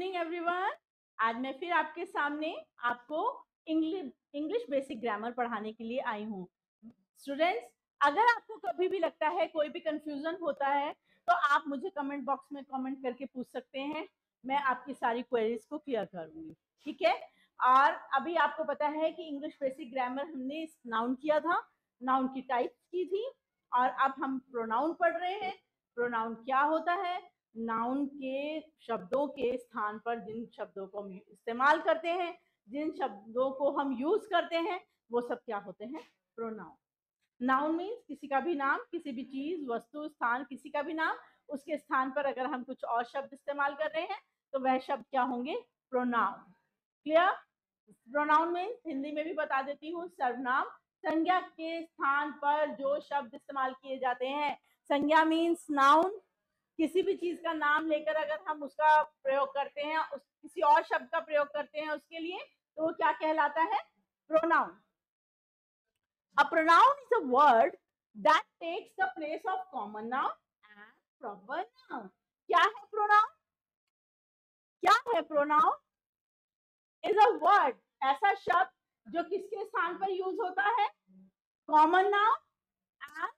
Evening everyone. आज मैं फिर आपके सामने आपको इंग्लिश बेसिक ग्रामर पढ़ाने के लिए आई हूँ। स्टूडेंट्स, अगर आपको कभी भी लगता है कोई भी कंफ्यूजन होता है तो आप मुझे कमेंट बॉक्स में कमेंट करके पूछ सकते हैं। मैं आपकी सारी क्वेरीज को क्लियर करूंगी, ठीक है। और अभी आपको पता है कि इंग्लिश बेसिक ग्रामर हमने नाउन किया था, नाउन की टाइप्स की थी, और अब हम प्रोनाउन पढ़ रहे हैं। प्रोनाउन क्या होता है? नाउन के शब्दों के स्थान पर जिन शब्दों को हम इस्तेमाल करते हैं, जिन शब्दों को हम यूज करते हैं, वो सब क्या होते हैं? प्रोनाउन। नाउन मीन्स किसी का भी नाम, किसी भी चीज, वस्तु, स्थान, किसी का भी नाम, उसके स्थान पर अगर हम कुछ और शब्द इस्तेमाल कर रहे हैं तो वह शब्द क्या होंगे? Pronoun. Clear? Pronoun means Hindi में भी बता देती हूँ, सर्वनाम, संज्ञा के स्थान पर जो शब्द इस्तेमाल किए जाते हैं। संज्ञा मीन्स नाउन, किसी भी चीज का नाम लेकर अगर हम उसका प्रयोग करते हैं, किसी और शब्द का प्रयोग करते हैं उसके लिए, तो वो क्या कहलाता है? Pronoun. A pronoun is a word that takes the place of common noun and proper noun. क्या है प्रोनाउन? क्या है प्रोनाउन? Is a word, ऐसा शब्द जो किसके स्थान पर यूज होता है? Common noun and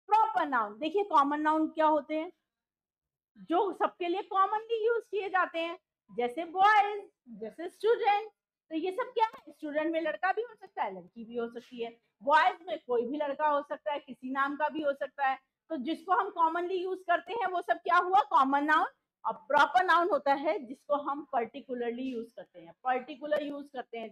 proper noun. देखिए कॉमन नाउन क्या होते हैं? जो सबके लिए कॉमनली यूज किए जाते हैं, जैसे बॉयज, जैसे स्टूडेंट। तो ये सब क्या है? स्टूडेंट में लड़का भी हो सकता है, लड़की भी हो सकती है। बॉयज में कोई भी लड़का हो सकता है, किसी नाम का भी हो सकता है। तो जिसको हम कॉमनली यूज करते हैं वो सब क्या हुआ? Common noun. और प्रॉपर नाउन होता है जिसको हम पर्टिकुलरली यूज करते हैं, पर्टिकुलर यूज करते हैं,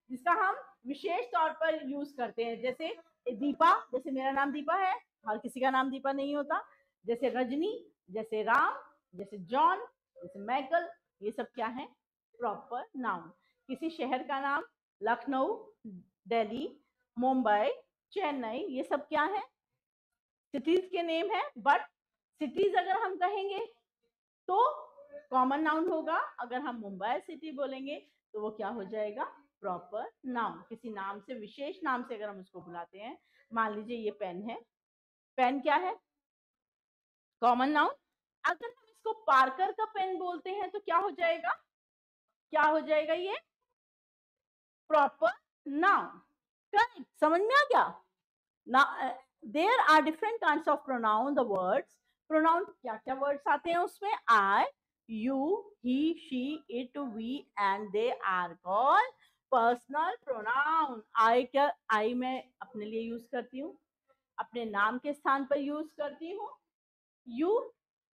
जिसका हम विशेष तौर पर यूज करते हैं। जैसे दीपा, जैसे मेरा नाम दीपा है, हर किसी का नाम दीपा नहीं होता। जैसे रजनी, जैसे राम, जैसे जॉन, जैसे मैकल, ये सब क्या है? Proper noun. किसी शहर का नाम लखनऊ, दिल्ली, मुंबई, चेन्नई, ये सब क्या है? सिटीज के नेम है। बट सिटीज अगर हम कहेंगे तो कॉमन नाउन होगा। अगर हम मुंबई सिटी बोलेंगे तो वो क्या हो जाएगा? Proper noun. किसी नाम से, विशेष नाम से अगर हम उसको बुलाते हैं, मान लीजिए ये पेन है, पेन क्या है? Common noun. अगर हम इसको पार्कर का पेन बोलते हैं तो क्या हो जाएगा? क्या हो जाएगा ये? Proper noun. करेक्ट? समझ में आ गया ना? There are different kinds of pronoun. The words pronoun, क्या क्या वर्ड्स आते हैं उसमें? I, you, he, she, it, we and they are called personal pronoun. I क्या? आई मैं अपने लिए यूज करती हूँ, अपने नाम के स्थान पर यूज करती हूँ। यू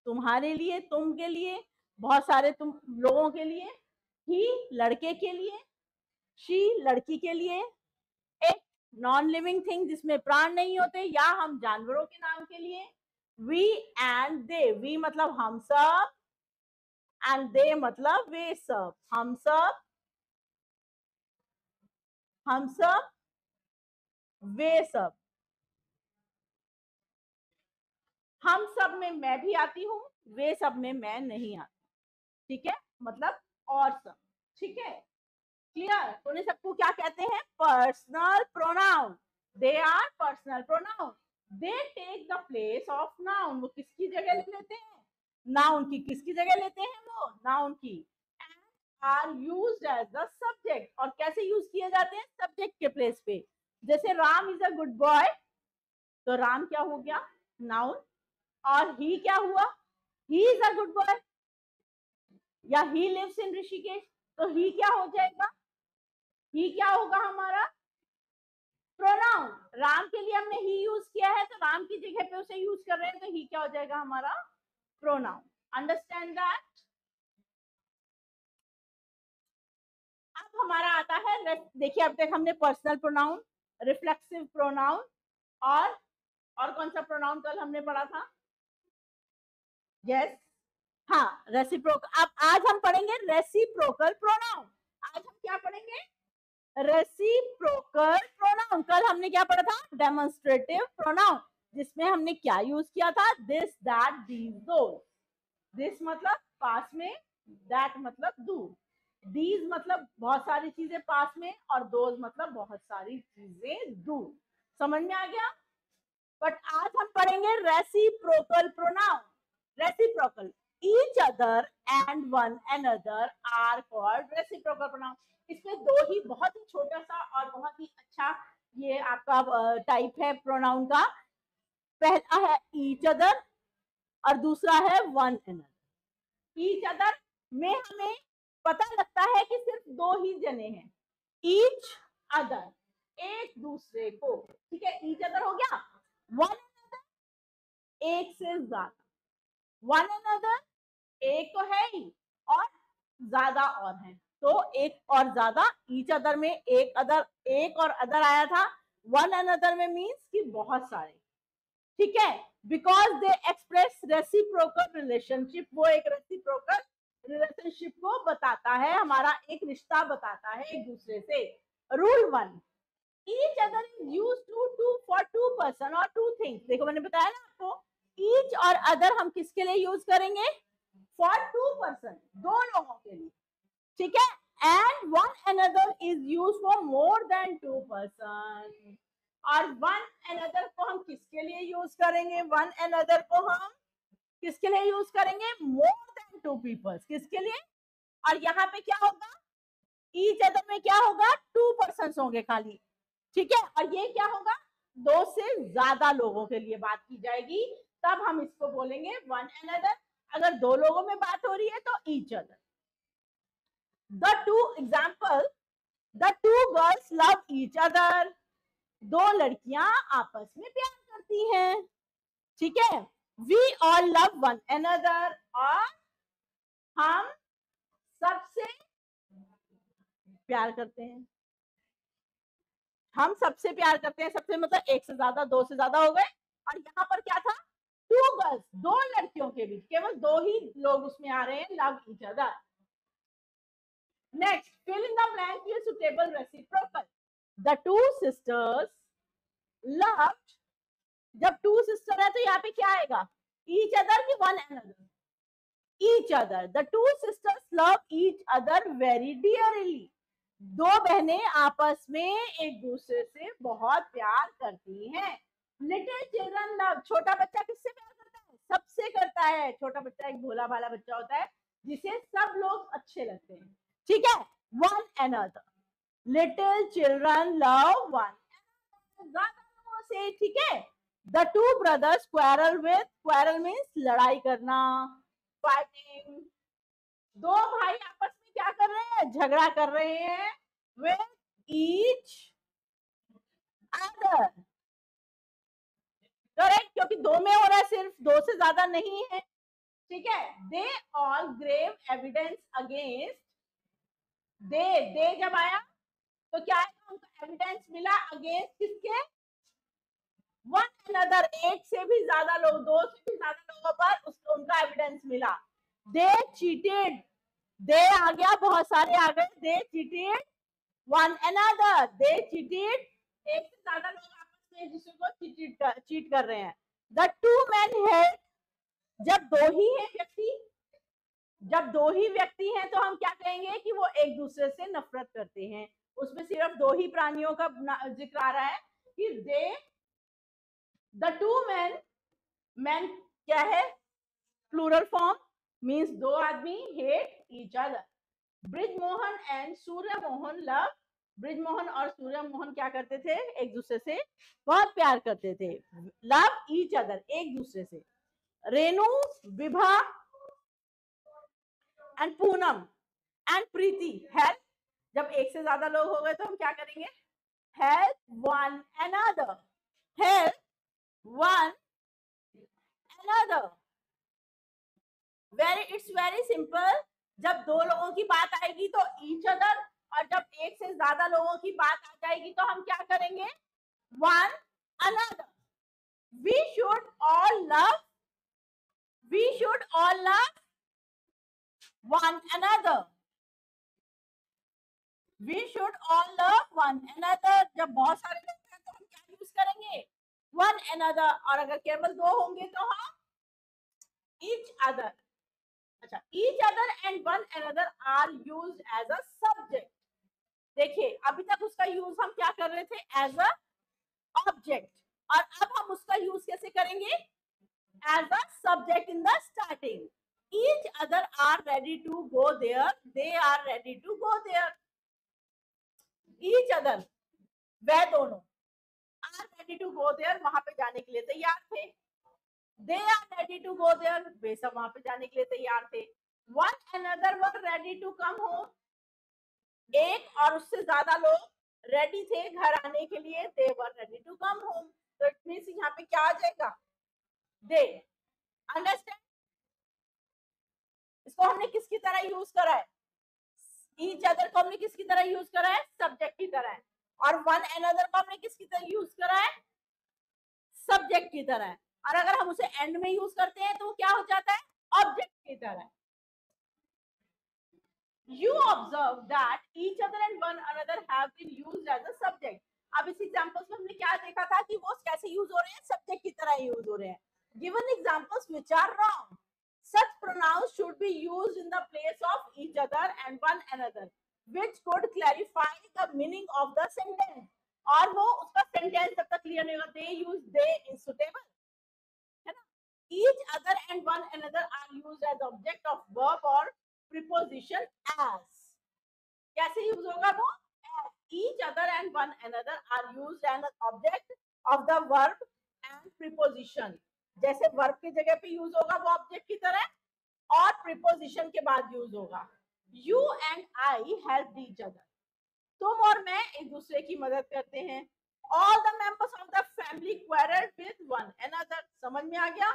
तुम्हारे लिए, तुम के लिए, बहुत सारे तुम लोगों के लिए। ही लड़के के लिए, शी लड़की के लिए, एक नॉन लिविंग थिंग जिसमें प्राण नहीं होते या हम जानवरों के नाम के लिए। वी एंड दे, वी मतलब हम सब, एंड दे मतलब वे सब। हम सब, हम सब, वे सब। हम सब में मैं भी आती हूँ, वे सब में मैं नहीं आती। ठीक है? मतलब और सब। ठीक है? क्लियर? उन्हें सबको क्या कहते हैं? Personal pronoun. They are personal pronoun. They take the place of noun. वो किसकी जगह ले लेते हैं? नाउन की। किसकी जगह लेते हैं वो? नाउन की। Are used as the subject. और कैसे यूज किए जाते हैं? सब्जेक्ट के प्लेस पे। जैसे Ram is a good boy, तो राम क्या हो गया? नाउन। और ही क्या हुआ? He is a good boy. या ही लिव्स इन ऋषिकेश, तो ही क्या हो जाएगा? ही क्या होगा हमारा? प्रोनाउन। राम के लिए हमने ही यूज किया है, तो राम की जगह पे उसे यूज कर रहे हैं, तो ही क्या हो जाएगा हमारा? प्रोनाउन। Understand that? अब हमारा आता है, देखिए अब तक हमने पर्सनल प्रोनाउन, रिफ्लेक्सिव प्रोनाउन और कौन सा प्रोनाउन कल हमने पढ़ा था? यस, हाँ, रेसिप्रोकल। अब आज हम पढ़ेंगे रेसिप्रोकल प्रोनाउन। आज हम क्या पढ़ेंगे? Reciprocal pronoun. कल हमने क्या पढ़ा था? डेमोन्स्ट्रेटिव प्रोनाउन, जिसमें हमने क्या यूज किया था? This, that, these, those. This मतलब पास में, दैट मतलब दूर, दीज मतलब बहुत सारी चीजें पास में, और दोज मतलब बहुत सारी चीजें दूर। समझ में आ गया? बट आज हम पढ़ेंगे reciprocal pronoun. Reciprocal each other and one another are called reciprocal pronoun. इसमें दो ही बहुत ही छोटा सा और बहुत ही अच्छा ये आपका टाइप है प्रोनाउन का. पहला है each other और दूसरा है one another. each other में हमें पता लगता है कि सिर्फ दो ही जने हैं. each other एक दूसरे को, ठीक है. each other हो गया. one another एक से ज्यादा. one another एक तो है ही और ज्यादा और है, तो एक और ज्यादा. each other में एक और अदर आया था. one another में मीन्स कि बहुत सारे, ठीक है. Because they express reciprocal relationship, वो एक रेसिप्रोकल रिलेशनशिप को बताता है, हमारा एक रिश्ता बताता है एक दूसरे से. Rule 1, each other is used to for two person or two things. देखो मैंने बताया ना आपको, each और other हम किसके लिए यूज करेंगे? for two person, दो लोगों के लिए, ठीक है. and one another is used for more than two person. और वन अनदर को हम किसके लिए यूज करेंगे? वन अनदर को हम किसके लिए यूज करेंगे? More than two peoples. किसके लिए? और यहाँ पे क्या होगा? ईच अदर में क्या होगा? टू पर्सन्स होंगे खाली, ठीक है. और ये क्या होगा? दो से ज्यादा लोगों के लिए बात की जाएगी, तब हम इसको बोलेंगे वन अनदर. अगर दो लोगों में बात हो रही है तो each other. The two example, the two girls love each other. दो लड़कियां आपस में प्यार करती हैं, ठीक है. We all love one another, और हम सबसे प्यार करते हैं. हम सबसे प्यार करते हैं. सबसे मतलब एक से ज्यादा, दो से ज्यादा हो गए. और यहाँ पर क्या था? टू गर्ल्स, दो लड़कियों के बीच केवल दो ही लोग उसमें आ रहे हैं, love each other. Next, fill in the blank with suitable reciprocal. The two sisters loved. जब टू सिस्टर है तो यहाँ पे क्या आएगा? each other की one another? each other. The two sisters love each other very dearly. दो बहनें आपस में एक दूसरे से बहुत प्यार करती हैं. Little children love. छोटा बच्चा किससे प्यार करता है? सबसे करता है. छोटा बच्चा एक भोला भाला बच्चा होता है जिसे सब लोग अच्छे लगते हैं, ठीक है. one another. Little children love one another. से, ठीक है. The two brothers quarrel with, quarrel means लड़ाई करना, fighting. दो भाई आपस में क्या कर रहे हैं? झगड़ा कर रहे हैं. with each other. करेक्ट, क्योंकि दो में हो रहा है, सिर्फ दो से ज्यादा नहीं है, ठीक है. They all gave evidence against. दे जब आया तो क्या है? उनको एविडेंस मिला अगेंस्ट किसके? One another. एक से भी ज्यादा लोग, दो से भी ज्यादा लोगों पर उसको उनका एविडेंस मिला. दे चीटेड. दे आ गया, बहुत सारे आ गए. दे चीटेड वन अनदर. दे चीटेड, एक से ज्यादा लोग आपस में दूसरे को चीट कर रहे हैं. The two man head. जब दो ही है व्यक्ति, जब दो ही व्यक्ति हैं तो हम क्या कहेंगे? कि वो एक दूसरे से नफरत करते हैं. उसमें सिर्फ दो ही प्राणियों का जिक्र आ रहा है कि दे, द टू मैन. मैन क्या है? प्लूरल फॉर्म, मीन्स दो आदमी. Hate each other. Brijmohan and Surya Mohan love. Brijmohan और सूर्य मोहन क्या करते थे? एक दूसरे से बहुत प्यार करते थे. लव ईच अदर, एक दूसरे से. Renu, Vibha and Poonam and Preeti help. जब एक से ज्यादा लोग हो गए तो हम क्या करेंगे? Help one another. Help one another. It's very simple. जब दो लोगों की बात आएगी तो ईच अदर, और जब एक से ज्यादा लोगों की बात आ जाएगी तो हम क्या करेंगे? One another. We should all love one another. We should all love one another. जब बहुत सारे लोग हैं तो हम क्या यूज करेंगे? one another. और अगर केवल दो होंगे तो हम each other. अच्छा, each other and one another are used as a subject. देखिए, अभी तक उसका यूज हम क्या कर रहे थे? as a object. और अब हम उसका यूज कैसे करेंगे? as a subject in the starting. each other are ready to go there, they are ready to go there. each other, वह दोनों, are ready to go there, वहां पे जाने के लिए तैयार थे. they are ready to go there, वे सब वहां पे जाने के लिए तैयार थे. one another were ready to come home, एक और उससे ज्यादा लोग रेडी थे घर आने के लिए, they were ready to come home. तो इट मींस यहाँ पे क्या आ जाएगा, they. अंडरस्टैंड? इसको हमने किसकी तरह यूज करा है, ईच अदर को हमने किसकी तरह यूज करा है, सब्जेक्ट की तरह है. और वन अनदर को हमने किसकी तरह यूज करा है, सब्जेक्ट की तरह है. और अगर हम उसे एंड में यूज करते हैं तो क्या हो जाता है, ऑब्जेक्ट की तरह. You observe that each other and one another have been used as a subject. अब इस एग्जांपल्स में हमने क्या देखा था कि वो कैसे यूज हो रहे हैं, सब्जेक्ट की तरह यूज हो रहे हैं. Given examples which are wrong. Such pronouns should be used in the place of each other and one another, which could clarify the meaning of the sentence. और वो उसका सेंटेंस जब तक क्लियर नहीं होगा, they use they is suitable, है ना. Each other and one another are used as object of verb or preposition as. कैसे यूज होगा वो, as. Each other and one another are used as an object of the verb and preposition. जैसे verb की जगह पे use होगा वो object की तरह, और प्रीपोजिशन के बाद यूज होगा. You and I help each other, तुम और मैं एक दूसरे की मदद करते हैं. All the members of the family quarrelled with one another. समझ में आ गया,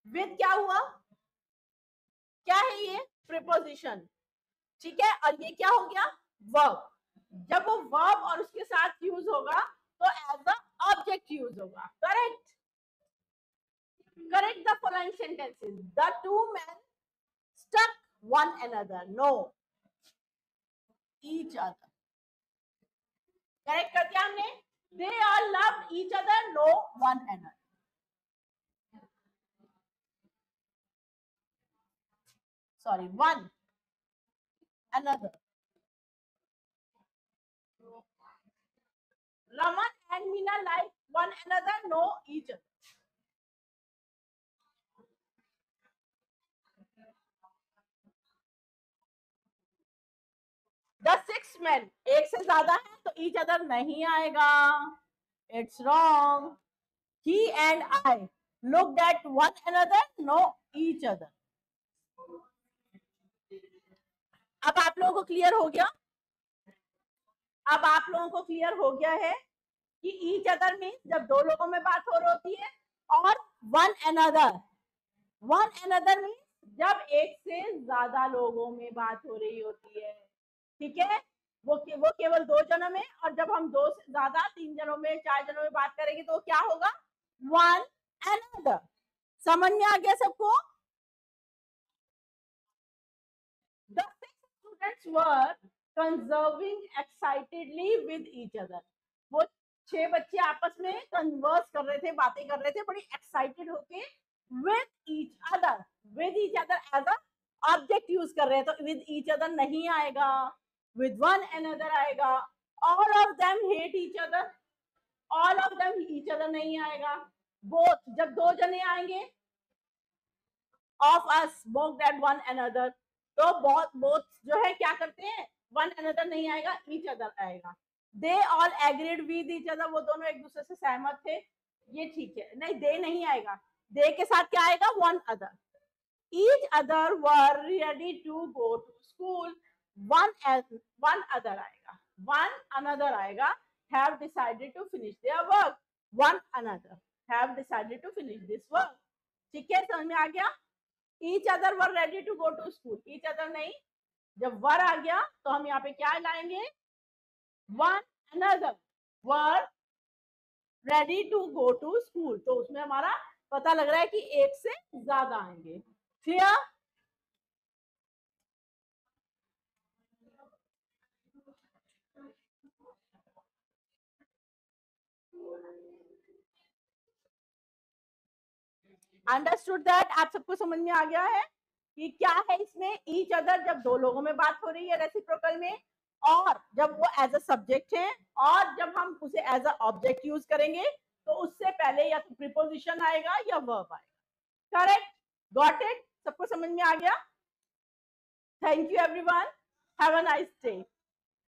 विद क्या हुआ, क्या है ये, प्रीपोजिशन, ठीक है. और ये क्या हो गया, वर्ब. जब वो वर्ब और उसके साथ यूज होगा तो एज अ ऑब्जेक्ट यूज होगा. Correct. Correct the following sentences. The two men struck one another. No, each other. Correct कर दिया हमने. They all loved each other. No, one another. Sorry, one another. Raman and Meena like one another. No, each other. The six men, एक से ज्यादा है तो each other नहीं आएगा. It's wrong. He and I looked at one another. No, each other. अब आप लोगों को क्लियर हो गया, अब आप लोगों को क्लियर हो गया है कि ईच अदर मीन्स जब दो लोगों में बात हो रही होती है, और one another, one another means जब एक से ज्यादा लोगों में बात हो रही होती है. ठीक है, वो केवल दो जनों में, और जब हम दो से ज्यादा, तीन जनों में, चार जनों में बात करेंगे तो क्या होगा, वन अनदर. समझ में आ गया सबको. The six students were conversing excitedly with each other. वो 6 बच्चे आपस में कन्वर्स कर रहे थे, बातें कर रहे थे बड़ी एक्साइटेड होके. with each other, with each other as a object use कर रहे हैं, तो with each other नहीं आएगा, with one another आएगा. all of them hate each other, all of them each other नहीं आएगा. both, जब दो जने आएंगे, of us mocked at one another, तो both जो है क्या करते हैं, वन अनदर नहीं आएगा, ईच अदर आएगा. They all agreed with each other, वो दोनों एक दूसरे से सहमत थे. ये ठीक है, नहीं दे नहीं आएगा, दे के साथ क्या आएगा, one other. Each other were ready to go to school, one other आएगा, वन अनदर आएगा. Have decided to finish their work, one another have decided to finish this work. ठीक है, समझ में आ गया. Each other were ready to go to school, each other नहीं, जब वर आ गया तो हम यहाँ पे क्या लाएंगे, one another were ready to go to school. तो उसमें हमारा पता लग रहा है कि एक से ज्यादा आएंगे. क्लियर. Understood that. आप सबको समझ में आ गया है कि क्या है इसमें, ईच अदर जब दो लोगों में बात हो रही है रेसिप्रोकल में, और जब वो एज अ सब्जेक्ट है, और जब हम उसे एज अ ऑब्जेक्ट यूज करेंगे तो उससे पहले या तो प्रीपोजिशन आएगा या वर्ब आएगा. Correct, got it. सबको समझ में आ गया? Thank you everyone, have a nice day.